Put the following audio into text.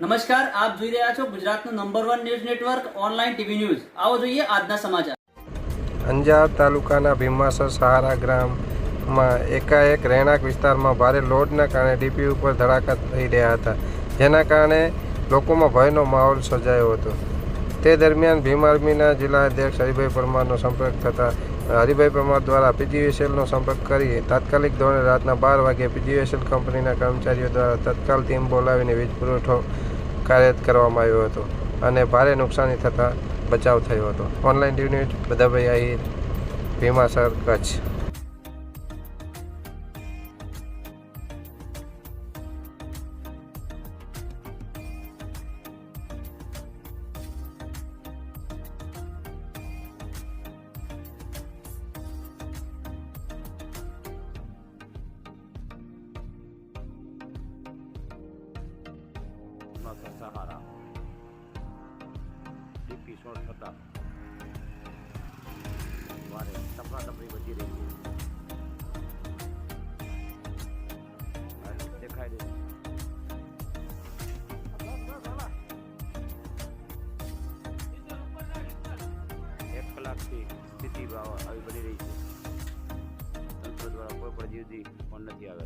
નમસ્કાર, આપ જોઈ રહ્યા છો ગુજરાતનું number 1 news network online TV news. આવો જોઈએ આજના સમાચાર। અંજાર તાલુકાના ભીમાસર સહારા ગામમાં એકાએક રહેણાંક વિસ્તારમાં ભારે લોડના કારણે ડીપી ઉપર ધડાકા થઈ રહ્યા હતા, જેના કારણે લોકોમાં ભયનો માહોલ સર્જાયો હતો। તે દરમિયાન ભીમ આર્મીના જિલ્લા અધ્યક્ષ હરિભાઈ પરમારનો સંપર્ક થતાં હરિભાઈ પરમાર દ્વારા પીજીવીસીએલનો સંપર્ક કરી તાત્કાલિક ધોરણે રાતના 12 વાગ્યે પીજીવીસીએલ કંપનીના કર્મચારીઓ દ્વારા તત્કાલ ટીમ બોલાવીને વીજ પુરવઠો કાર્યરત કરવામાં આવ્યો હતો અને ભારે નુકસાની થતાં બચાવ થયો હતો। Online TV news Badhabhai Ahir, Bhimasar, Kutch. Sahara DP short થતા મારે તફરાતફરી વધી રહી છે। દેખાય છે 1 કલાકથી સ્થિતિ આવી બની રહી છે। તંત્ર દ્વારા કોઈ પણ જીવથી પણ નથી આવે।